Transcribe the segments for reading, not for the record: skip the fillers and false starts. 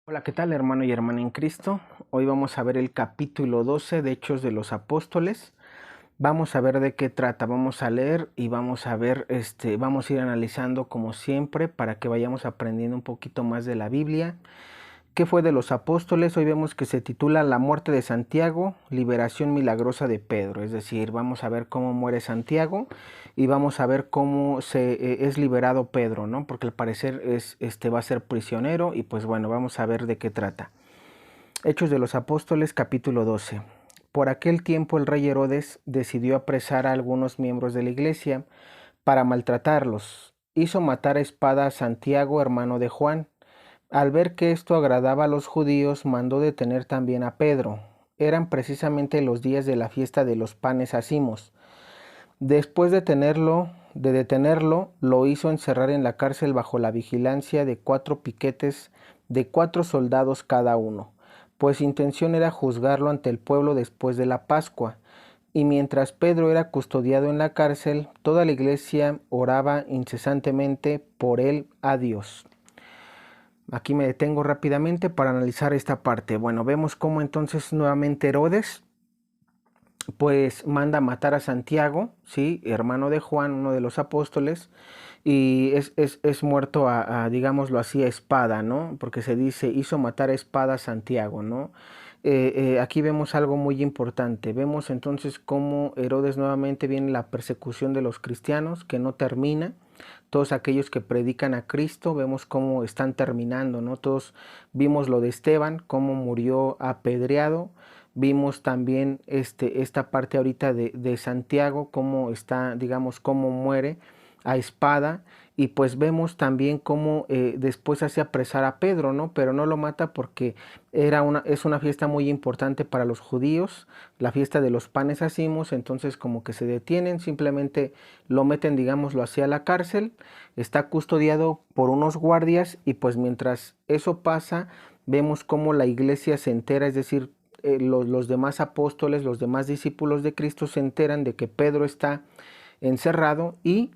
Hola, ¿qué tal, hermano y hermana en Cristo? Hoy vamos a ver el capítulo 12 de Hechos de los Apóstoles. Vamos a ver de qué trata, vamos a leer y vamos a ver, vamos a ir analizando como siempre para que vayamos aprendiendo un poquito más de la Biblia. ¿Qué fue de los apóstoles? Hoy vemos que se titula La muerte de Santiago, liberación milagrosa de Pedro. Es decir, vamos a ver cómo muere Santiago y vamos a ver cómo es liberado Pedro, ¿no? Porque al parecer va a ser prisionero y pues bueno, vamos a ver de qué trata. Hechos de los Apóstoles, capítulo 12. Por aquel tiempo el rey Herodes decidió apresar a algunos miembros de la iglesia para maltratarlos. Hizo matar a espada a Santiago, hermano de Juan. Al ver que esto agradaba a los judíos, mandó detener también a Pedro. Eran precisamente los días de la fiesta de los panes ácimos. Después de detenerlo, lo hizo encerrar en la cárcel bajo la vigilancia de 4 piquetes de 4 soldados cada uno, pues su intención era juzgarlo ante el pueblo después de la Pascua. Y mientras Pedro era custodiado en la cárcel, toda la iglesia oraba incesantemente por él a Dios. Aquí me detengo rápidamente para analizar esta parte. Bueno, vemos cómo entonces nuevamente Herodes pues manda matar a Santiago, ¿sí? Hermano de Juan, uno de los apóstoles, y es muerto digámoslo así, a espada, ¿no? Porque se dice, hizo matar a espada a Santiago, ¿no? Aquí vemos algo muy importante. Vemos entonces cómo Herodes nuevamente viene la persecución de los cristianos, que no termina. Todos aquellos que predican a Cristo, vemos cómo están terminando, ¿no? Todos vimos lo de Esteban, cómo murió apedreado. Vimos también esta parte ahorita de Santiago, cómo está, digamos, cómo muere a espada. Y pues vemos también cómo después hace apresar a Pedro, ¿no? Pero no lo mata porque es una fiesta muy importante para los judíos, la fiesta de los panes ácimos. Entonces como que se detienen, simplemente lo meten, digámoslo así, a la cárcel. Está custodiado por unos guardias y pues mientras eso pasa, vemos cómo la iglesia se entera, es decir, los demás apóstoles, los demás discípulos de Cristo se enteran de que Pedro está encerrado y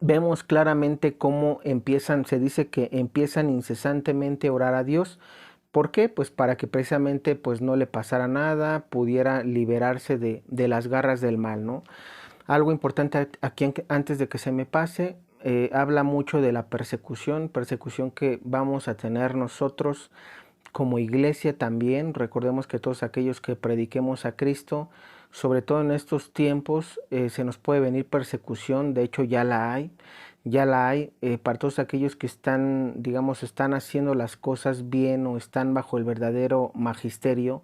vemos claramente cómo se dice que empiezan incesantemente a orar a Dios. ¿Por qué? Pues para que precisamente pues no le pasara nada, pudiera liberarse de las garras del mal, ¿no? Algo importante aquí antes de que se me pase, habla mucho de la persecución que vamos a tener nosotros como iglesia también. Recordemos que todos aquellos que prediquemos a Cristo, sobre todo en estos tiempos, se nos puede venir persecución. De hecho ya la hay para todos aquellos que están, digamos, están haciendo las cosas bien o están bajo el verdadero magisterio.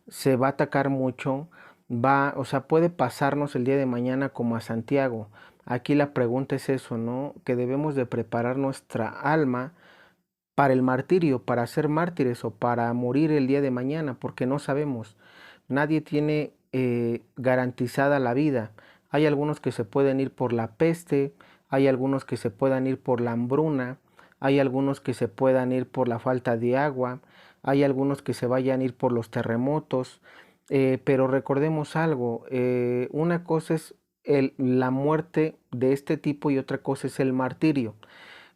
Se va a atacar mucho, o sea, puede pasarnos el día de mañana como a Santiago. Aquí la pregunta es eso, ¿no? Que debemos de preparar nuestra alma para el martirio, para ser mártires o para morir el día de mañana, porque no sabemos. Nadie tiene garantizada la vida. Hay algunos que se pueden ir por la peste, hay algunos que se puedan ir por la hambruna, hay algunos que se puedan ir por la falta de agua, hay algunos que se vayan a ir por los terremotos, pero recordemos algo, una cosa es la muerte de este tipo y otra cosa es el martirio.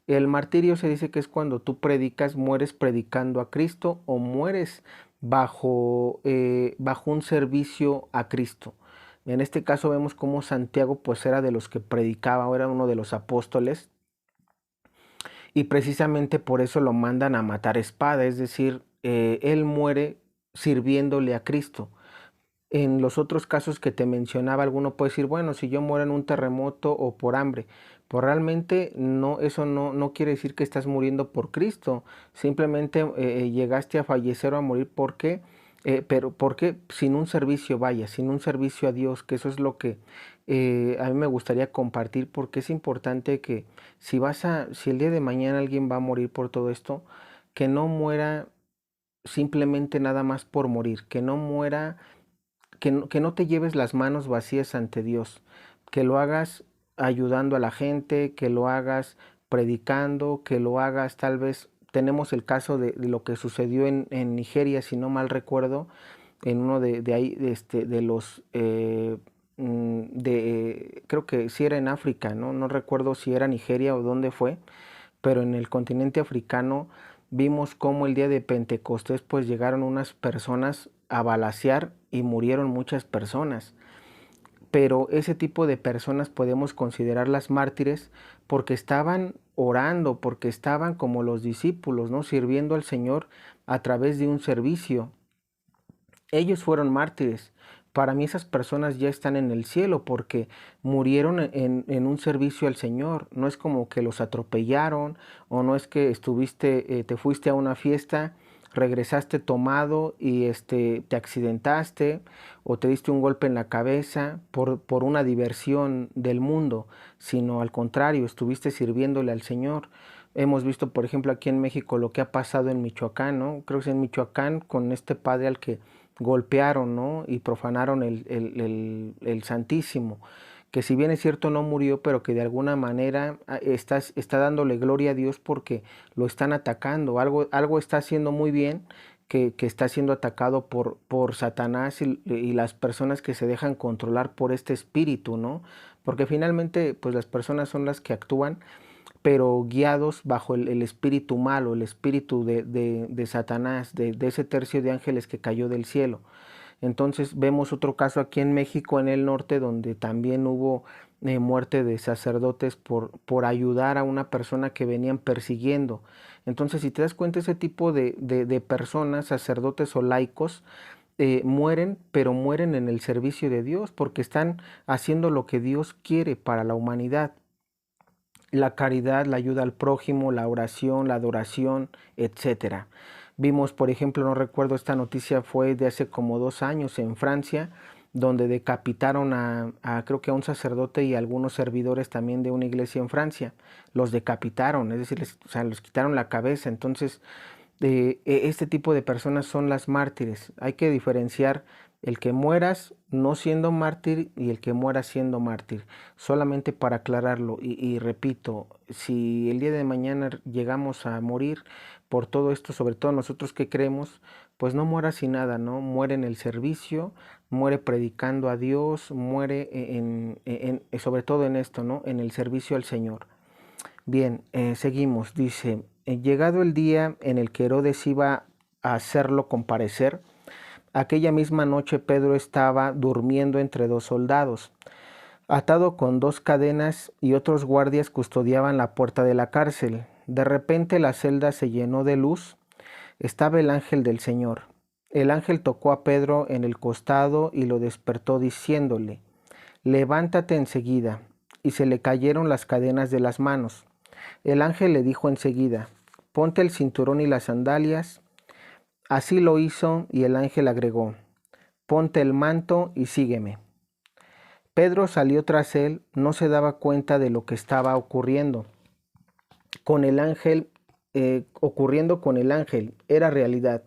El martirio se dice que es cuando tú predicas, mueres predicando a Cristo o mueres bajo un servicio a Cristo. En este caso vemos cómo Santiago pues era de los que predicaba, era uno de los apóstoles y precisamente por eso lo mandan a matar espada, es decir, él muere sirviéndole a Cristo. En los otros casos que te mencionaba, alguno puede decir, bueno, si yo muero en un terremoto o por hambre, pues realmente no, eso no quiere decir que estás muriendo por Cristo, simplemente llegaste a fallecer o a morir porque, pero porque sin un servicio, vaya, sin un servicio a Dios, que eso es lo que a mí me gustaría compartir, porque es importante que si el día de mañana alguien va a morir por todo esto, que no muera simplemente nada más por morir, que no muera que no te lleves las manos vacías ante Dios, que lo hagas ayudando a la gente, que lo hagas predicando, que lo hagas tal vez, tenemos el caso de lo que sucedió en Nigeria, si no mal recuerdo, en uno de ahí, de los, creo que sí era en África, ¿no? No recuerdo si era Nigeria o dónde fue, pero en el continente africano Vimos cómo el día de Pentecostés pues llegaron unas personas a balacear y murieron muchas personas. Pero ese tipo de personas podemos considerarlas mártires porque estaban orando, porque estaban como los discípulos, ¿no? Sirviendo al Señor a través de un servicio. Ellos fueron mártires. Para mí esas personas ya están en el cielo porque murieron en un servicio al Señor. No es como que los atropellaron o no es que te fuiste a una fiesta, regresaste tomado y te accidentaste o te diste un golpe en la cabeza por una diversión del mundo, sino al contrario, estuviste sirviéndole al Señor. Hemos visto, por ejemplo, aquí en México lo que ha pasado en Michoacán, ¿no? Creo que es en Michoacán con este padre al que golpearon, ¿no? Y profanaron el Santísimo, que si bien es cierto no murió, pero que de alguna manera está dándole gloria a Dios porque lo están atacando, algo está haciendo muy bien, que está siendo atacado por Satanás y las personas que se dejan controlar por este espíritu, ¿no? Porque finalmente, pues las personas son las que actúan, pero guiados bajo el espíritu malo, el espíritu de Satanás, de ese tercio de ángeles que cayó del cielo. Entonces vemos otro caso aquí en México, en el norte, donde también hubo muerte de sacerdotes por ayudar a una persona que venían persiguiendo. Entonces, si te das cuenta, ese tipo de personas, sacerdotes o laicos, mueren, pero mueren en el servicio de Dios, porque están haciendo lo que Dios quiere para la humanidad: la caridad, la ayuda al prójimo, la oración, la adoración, etcétera. Vimos, por ejemplo, no recuerdo, esta noticia fue de hace como 2 años en Francia, donde decapitaron creo que a un sacerdote y a algunos servidores también de una iglesia en Francia. Los decapitaron, es decir, o sea, los quitaron la cabeza. Entonces, este tipo de personas son las mártires. Hay que diferenciar el que mueras no siendo mártir y el que muera siendo mártir, solamente para aclararlo. Y repito, si el día de mañana llegamos a morir por todo esto, sobre todo nosotros que creemos, pues no muera sin nada, ¿no? Muere en el servicio, muere predicando a Dios, muere sobre todo en esto, ¿no? En el servicio al Señor. Bien, seguimos. Dice, llegado el día en el que Herodes iba a hacerlo comparecer, aquella misma noche Pedro estaba durmiendo entre 2 soldados, atado con 2 cadenas, y otros guardias custodiaban la puerta de la cárcel. De repente la celda se llenó de luz. Estaba el ángel del Señor. El ángel tocó a Pedro en el costado y lo despertó diciéndole, levántate enseguida. Y se le cayeron las cadenas de las manos. El ángel le dijo enseguida, ponte el cinturón y las sandalias. Así lo hizo, y el ángel agregó, ponte el manto y sígueme. Pedro salió tras él, no se daba cuenta de lo que estaba ocurriendo con el ángel, era realidad,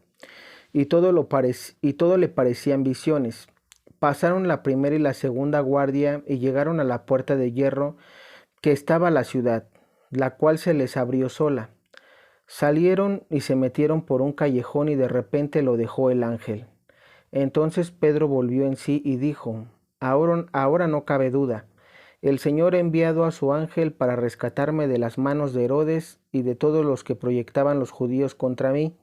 y todo le parecían visiones. Pasaron la primera y la segunda guardia y llegaron a la puerta de hierro que estaba la ciudad, la cual se les abrió sola. Salieron y se metieron por un callejón y de repente lo dejó el ángel. Entonces Pedro volvió en sí y dijo, ahora no cabe duda. El Señor ha enviado a su ángel para rescatarme de las manos de Herodes y de todos los que proyectaban los judíos contra mí.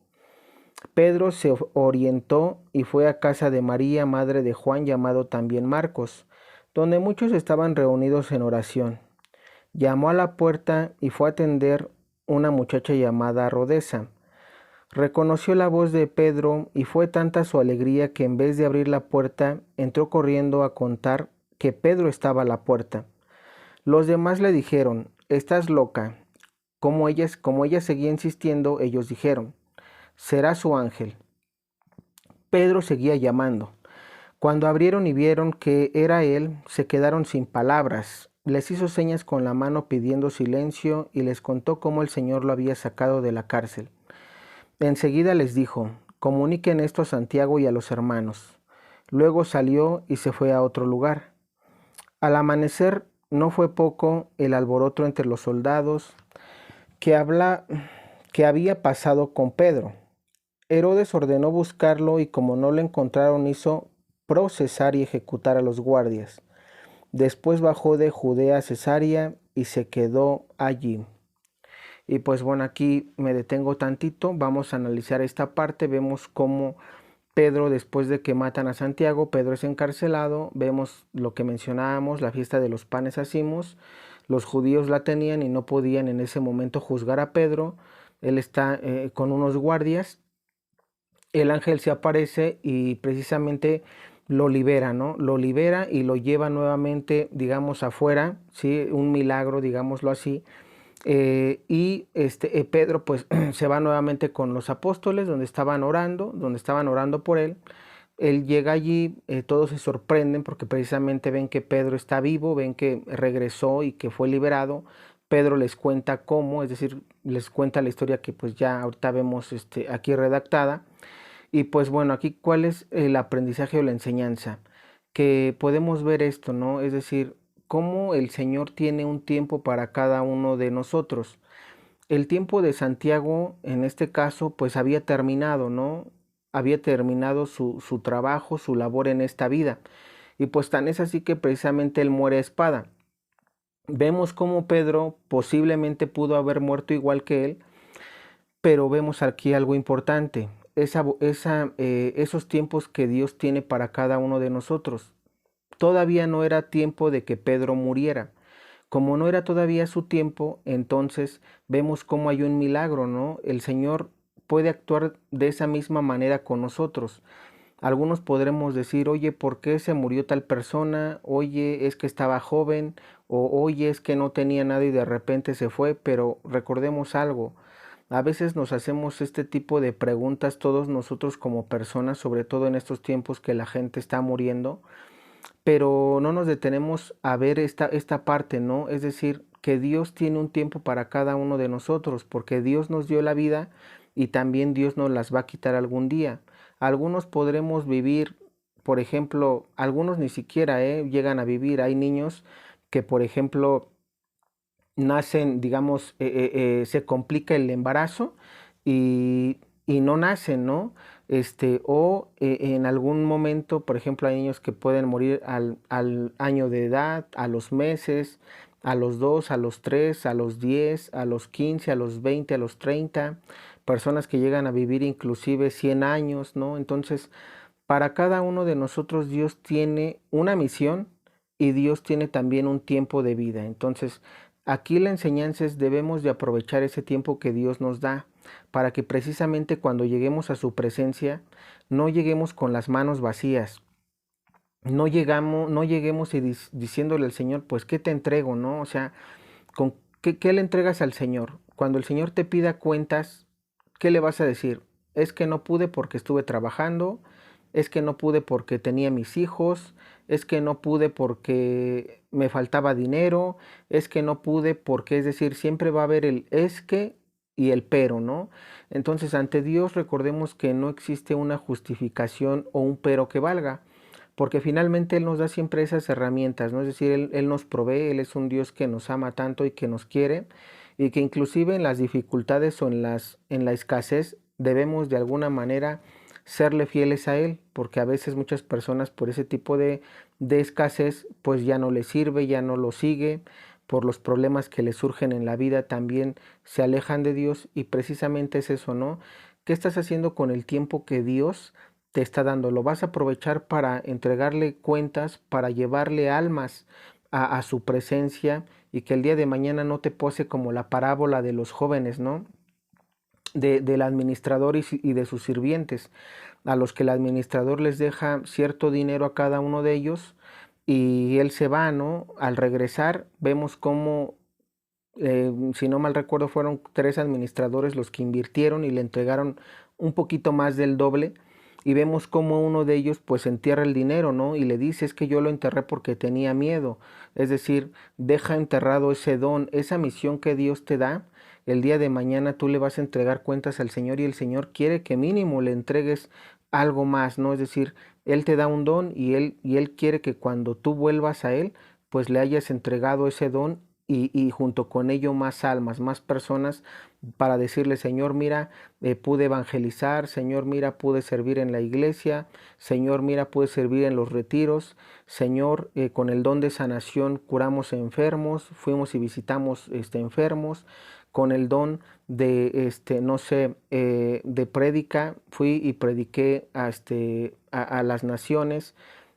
Pedro se orientó y fue a casa de María, madre de Juan, llamado también Marcos, donde muchos estaban reunidos en oración. Llamó a la puerta y fue a atender una muchacha llamada Rodesa. Reconoció la voz de Pedro y fue tanta su alegría que en vez de abrir la puerta, entró corriendo a contar que Pedro estaba a la puerta. Los demás le dijeron, estás loca. Como ella seguía insistiendo, ellos dijeron, será su ángel. Pedro seguía llamando. Cuando abrieron y vieron que era él, se quedaron sin palabras. Les hizo señas con la mano pidiendo silencio y les contó cómo el Señor lo había sacado de la cárcel. Enseguida les dijo, comuniquen esto a Santiago y a los hermanos. Luego salió y se fue a otro lugar. Al amanecer no fue poco el alboroto entre los soldados que había pasado con Pedro. Herodes ordenó buscarlo y como no lo encontraron hizo procesar y ejecutar a los guardias. Después bajó de Judea a Cesarea y se quedó allí. Y pues bueno, aquí me detengo tantito, vamos a analizar esta parte, vemos cómo Pedro, después de que matan a Santiago, Pedro es encarcelado, vemos lo que mencionábamos, la fiesta de los panes hacimos, los judíos la tenían y no podían en ese momento juzgar a Pedro, él está con unos guardias, el ángel se aparece y precisamente lo libera, ¿no? Lo libera y lo lleva nuevamente, digamos, afuera, ¿sí? Un milagro, digámoslo así. Pedro pues se va nuevamente con los apóstoles donde estaban orando por él. Él llega allí, todos se sorprenden porque precisamente ven que Pedro está vivo, ven que regresó y que fue liberado. Pedro les cuenta cómo, es decir, les cuenta la historia que pues ya ahorita vemos aquí redactada. Y pues bueno, aquí cuál es el aprendizaje o la enseñanza, que podemos ver esto, ¿no? Es decir, cómo el Señor tiene un tiempo para cada uno de nosotros. El tiempo de Santiago, en este caso, pues había terminado, ¿no? Había terminado su trabajo, su labor en esta vida. Y pues tan es así que precisamente él muere a espada. Vemos cómo Pedro posiblemente pudo haber muerto igual que él, pero vemos aquí algo importante, esos tiempos que Dios tiene para cada uno de nosotros. Todavía no era tiempo de que Pedro muriera. Como no era todavía su tiempo, entonces vemos cómo hay un milagro, ¿no? El Señor puede actuar de esa misma manera con nosotros. Algunos podremos decir, oye, ¿por qué se murió tal persona? Oye, es que estaba joven, o oye, es que no tenía nada y de repente se fue, pero recordemos algo. A veces nos hacemos este tipo de preguntas todos nosotros como personas, sobre todo en estos tiempos que la gente está muriendo, pero no nos detenemos a ver esta parte, ¿no? Es decir, que Dios tiene un tiempo para cada uno de nosotros, porque Dios nos dio la vida y también Dios nos las va a quitar algún día. Algunos podremos vivir, por ejemplo, algunos ni siquiera llegan a vivir. Hay niños que, por ejemplo, nacen, digamos, se complica el embarazo y no nacen, ¿no? En algún momento, por ejemplo, hay niños que pueden morir al año de edad, a los meses, a los 2, a los 3, a los 10, a los 15, a los 20, a los 30, personas que llegan a vivir inclusive 100 años, ¿no? Entonces, para cada uno de nosotros Dios tiene una misión y Dios tiene también un tiempo de vida. Entonces, aquí la enseñanza es debemos de aprovechar ese tiempo que Dios nos da para que precisamente cuando lleguemos a su presencia no lleguemos con las manos vacías. No lleguemos diciéndole al Señor, pues, ¿qué te entrego, no? O sea, ¿qué le entregas al Señor? Cuando el Señor te pida cuentas, ¿qué le vas a decir? Es que no pude porque estuve trabajando, es que no pude porque tenía mis hijos, es que no pude porque me faltaba dinero, es que no pude porque, es decir, siempre va a haber el es que y el pero, ¿no? Entonces, ante Dios recordemos que no existe una justificación o un pero que valga, porque finalmente Él nos da siempre esas herramientas, ¿no? Es decir, Él nos provee, Él es un Dios que nos ama tanto y que nos quiere, y que inclusive en las dificultades o en la escasez debemos de alguna manera serle fieles a Él, porque a veces muchas personas por ese tipo de escasez pues ya no le sirve, ya no lo sigue, por los problemas que le surgen en la vida también se alejan de Dios y precisamente es eso, ¿no? ¿Qué estás haciendo con el tiempo que Dios te está dando? ¿Lo vas a aprovechar para entregarle cuentas, para llevarle almas a su presencia y que el día de mañana no te pose como la parábola de los jóvenes, ¿no? Del administrador y de sus sirvientes, a los que el administrador les deja cierto dinero a cada uno de ellos y él se va, ¿no? Al regresar vemos cómo, si no mal recuerdo, fueron 3 administradores los que invirtieron y le entregaron un poquito más del doble y vemos cómo uno de ellos pues entierra el dinero, ¿no? Y le dice, es que yo lo enterré porque tenía miedo. Es decir, deja enterrado ese don, esa misión que Dios te da. El día de mañana tú le vas a entregar cuentas al Señor y el Señor quiere que mínimo le entregues algo más, ¿no? Es decir, Él te da un don y él quiere que cuando tú vuelvas a Él, pues le hayas entregado ese don y junto con ello más almas, más personas para decirle, Señor, mira, pude evangelizar, Señor, mira, pude servir en la iglesia, Señor, mira, pude servir en los retiros, Señor, con el don de sanación curamos enfermos, fuimos y visitamos enfermos, con el don de, no sé, de prédica, fui y prediqué a las naciones,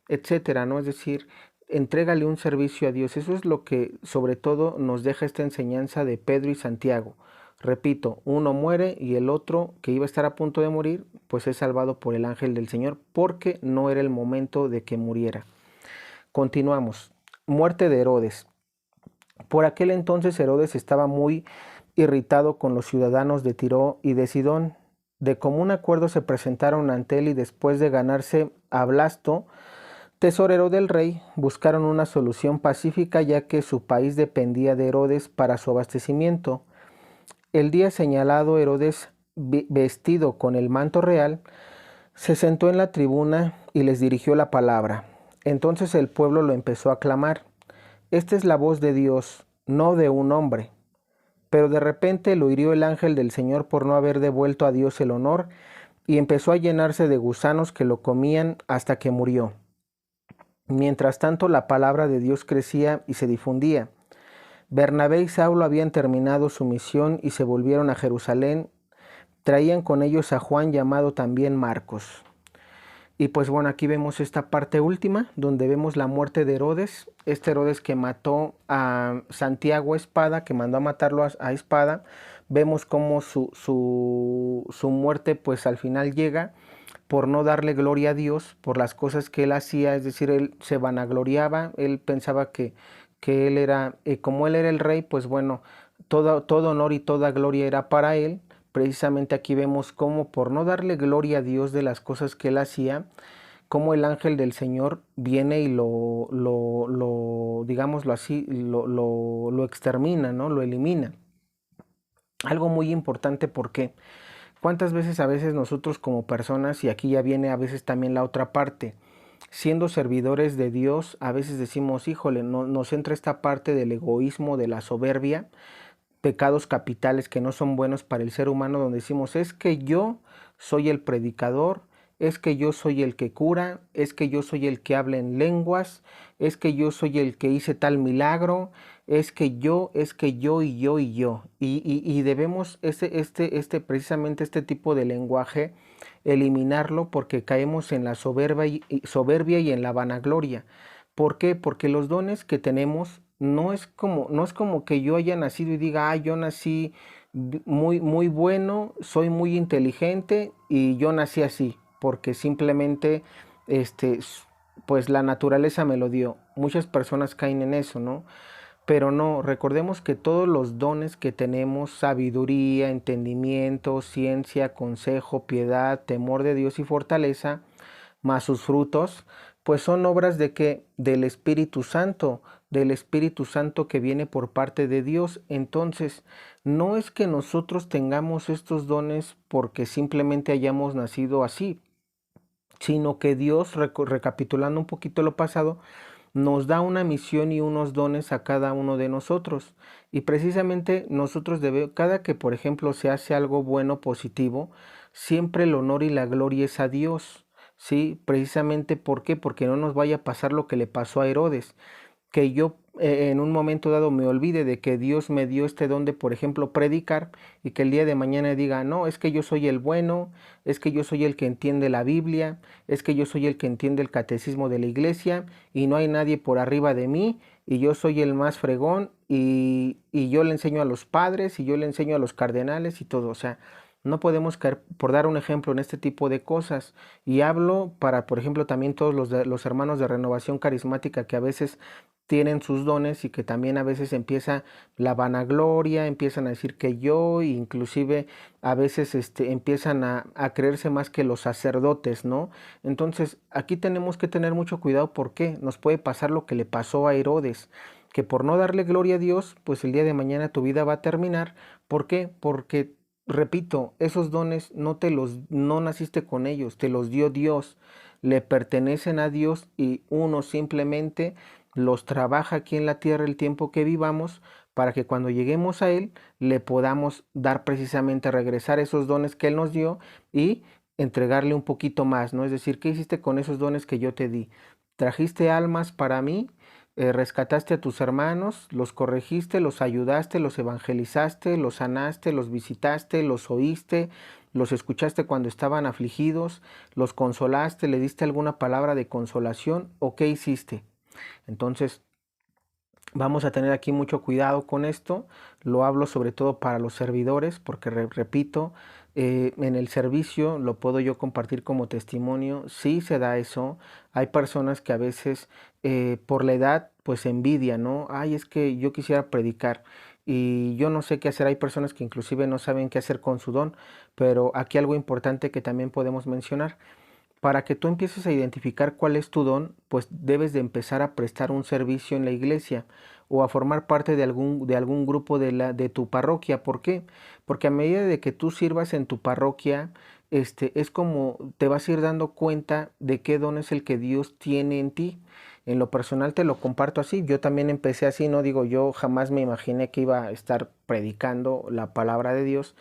etcétera, ¿no? Es decir, entrégale un servicio a Dios. Eso es lo que sobre todo nos deja esta enseñanza de Pedro y Santiago. Repito, uno muere y el otro, que iba a estar a punto de morir, pues es salvado por el ángel del Señor porque no era el momento de que muriera. Continuamos. Muerte de Herodes. Por aquel entonces Herodes estaba muy irritado con los ciudadanos de Tiro y de Sidón. De común acuerdo se presentaron ante él y después de ganarse a Blasto, tesorero del rey, buscaron una solución pacífica ya que su país dependía de Herodes para su abastecimiento. El día señalado, Herodes, vestido con el manto real, se sentó en la tribuna y les dirigió la palabra. Entonces el pueblo lo empezó a clamar. Esta es la voz de Dios, no de un hombre. Pero de repente lo hirió el ángel del Señor por no haber devuelto a Dios el honor y empezó a llenarse de gusanos que lo comían hasta que murió. Mientras tanto, la palabra de Dios crecía y se difundía. Bernabé y Saulo habían terminado su misión y se volvieron a Jerusalén. Traían con ellos a Juan, llamado también Marcos. Y pues bueno, aquí vemos esta parte última, donde vemos la muerte de Herodes. Este Herodes que mató a Santiago a espada, que mandó a matarlo a espada. Vemos cómo su muerte pues al final llega por no darle gloria a Dios, por las cosas que él hacía, es decir, él se vanagloriaba, él pensaba que él era, como él era el rey, pues bueno, todo honor y toda gloria era para él. Precisamente aquí vemos cómo por no darle gloria a Dios de las cosas que él hacía, cómo el ángel del Señor viene y digámoslo así, lo extermina, ¿no? Lo elimina. Algo muy importante porque cuántas veces a veces nosotros como personas, y aquí ya viene a veces también la otra parte, siendo servidores de Dios, a veces decimos, híjole, nos entra esta parte del egoísmo, de la soberbia, pecados capitales que no son buenos para el ser humano, donde decimos, es que yo soy el predicador, es que yo soy el que cura, es que yo soy el que habla en lenguas, es que yo soy el que hice tal milagro, es que yo y yo y yo. Y debemos precisamente este tipo de lenguaje eliminarlo porque caemos en la soberbia y en la vanagloria. ¿Por qué? Porque los dones que tenemos no es como que yo haya nacido y diga, ah, yo nací muy bueno, soy muy inteligente y yo nací así, porque simplemente, este, pues la naturaleza me lo dio. Muchas personas caen en eso, ¿no? Pero no, recordemos que todos los dones que tenemos, sabiduría, entendimiento, ciencia, consejo, piedad, temor de Dios y fortaleza, más sus frutos, pues son obras de que del Espíritu Santo que viene por parte de Dios. Entonces, no es que nosotros tengamos estos dones porque simplemente hayamos nacido así, sino que Dios, recapitulando un poquito lo pasado, nos da una misión y unos dones a cada uno de nosotros. Y precisamente nosotros cada que, por ejemplo, se hace algo bueno, positivo, siempre el honor y la gloria es a Dios. ¿Sí? Precisamente, ¿por qué? Porque no nos vaya a pasar lo que le pasó a Herodes, que yo en un momento dado me olvide de que Dios me dio este don de, por ejemplo, predicar y que el día de mañana diga, no, es que yo soy el bueno, es que yo soy el que entiende la Biblia, es que yo soy el que entiende el catecismo de la iglesia y no hay nadie por arriba de mí y yo soy el más fregón y yo le enseño a los padres y yo le enseño a los cardenales y todo, o sea, no podemos caer, por dar un ejemplo, en este tipo de cosas. Y hablo para, por ejemplo, también todos los hermanos de renovación carismática que a veces tienen sus dones y que también a veces empieza la vanagloria, empiezan a decir que yo, e inclusive a veces empiezan a creerse más que los sacerdotes, ¿no? Entonces, aquí tenemos que tener mucho cuidado porque nos puede pasar lo que le pasó a Herodes, que por no darle gloria a Dios, pues el día de mañana tu vida va a terminar. ¿Por qué? Porque repito, esos dones no naciste con ellos, te los dio Dios, le pertenecen a Dios y uno simplemente los trabaja aquí en la tierra el tiempo que vivamos para que cuando lleguemos a Él le podamos dar precisamente regresar esos dones que Él nos dio y entregarle un poquito más, ¿no? Es decir, ¿qué hiciste con esos dones que yo te di? ¿Trajiste almas para mí? rescataste a tus hermanos, los corregiste, los ayudaste, los evangelizaste, los sanaste, los visitaste, los oíste, los escuchaste cuando estaban afligidos, los consolaste, le diste alguna palabra de consolación o qué hiciste. Entonces, vamos a tener aquí mucho cuidado con esto. Lo hablo sobre todo para los servidores, porque repito, en el servicio lo puedo yo compartir como testimonio. Sí se da eso. Hay personas que a veces por la edad pues envidian, ¿no? Ay, es que yo quisiera predicar y yo no sé qué hacer. Hay personas que inclusive no saben qué hacer con su don, pero aquí algo importante que también podemos mencionar. Para que tú empieces a identificar cuál es tu don, pues debes de empezar a prestar un servicio en la iglesia o a formar parte de algún grupo de tu parroquia. ¿Por qué? Porque a medida de que tú sirvas en tu parroquia, es como te vas a ir dando cuenta de qué don es el que Dios tiene en ti. En lo personal te lo comparto así. Yo también empecé así, no digo, yo jamás me imaginé que iba a estar predicando la palabra de Dios,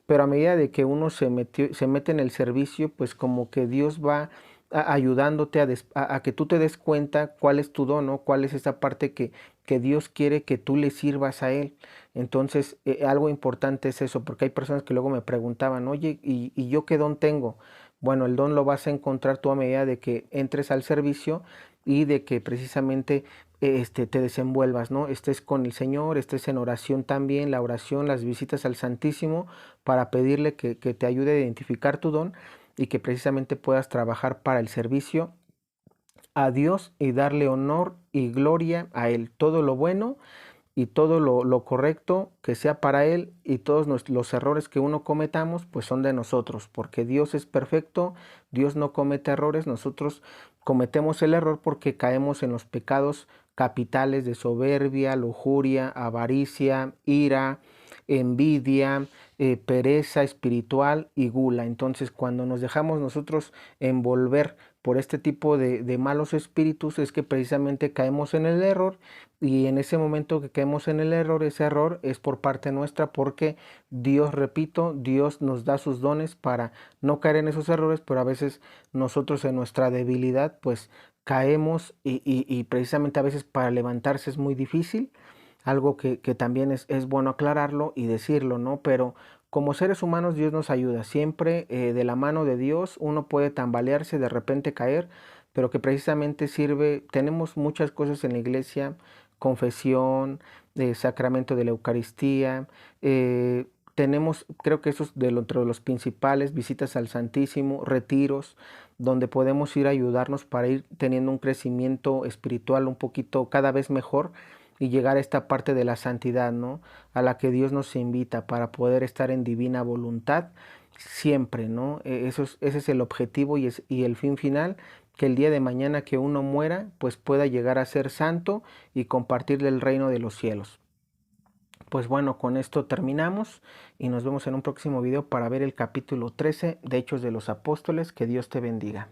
pero a medida de que uno se mete en el servicio, pues como que Dios va ayudándote a que tú te des cuenta cuál es tu don, ¿no? Cuál es esa parte que Dios quiere que tú le sirvas a Él. Entonces, algo importante es eso, porque hay personas que luego me preguntaban, oye, ¿y yo qué don tengo? Bueno, el don lo vas a encontrar tú a medida de que entres al servicio y de que precisamente te desenvuelvas, ¿no? Estés con el Señor, estés en oración también, la oración, las visitas al Santísimo, para pedirle que te ayude a identificar tu don y que precisamente puedas trabajar para el servicio a Dios y darle honor y gloria a Él. Todo lo bueno y todo lo correcto que sea para Él, y todos los errores que uno cometamos pues son de nosotros, porque Dios es perfecto, Dios no comete errores. Nosotros cometemos el error porque caemos en los pecados capitales de soberbia, lujuria, avaricia, ira, envidia, pereza espiritual y gula. Entonces, cuando nos dejamos nosotros envolver por este tipo de malos espíritus, es que precisamente caemos en el error, y en ese momento que caemos en el error, ese error es por parte nuestra, porque Dios, repito, Dios nos da sus dones para no caer en esos errores, pero a veces nosotros en nuestra debilidad pues caemos, y precisamente a veces para levantarse es muy difícil. Algo que también es bueno aclararlo y decirlo, ¿no? Pero como seres humanos Dios nos ayuda. Siempre de la mano de Dios uno puede tambalearse, de repente caer, pero que precisamente sirve. Tenemos muchas cosas en la iglesia: confesión, sacramento de la Eucaristía. Tenemos, creo que esos entre los principales, visitas al Santísimo, retiros, donde podemos ir a ayudarnos para ir teniendo un crecimiento espiritual un poquito cada vez mejor y llegar a esta parte de la santidad, ¿no? A la que Dios nos invita para poder estar en divina voluntad siempre, ¿no? Ese es el objetivo y el fin final, que el día de mañana que uno muera, pues pueda llegar a ser santo y compartir el reino de los cielos. Pues bueno, con esto terminamos y nos vemos en un próximo video para ver el capítulo 13 de Hechos de los Apóstoles. Que Dios te bendiga.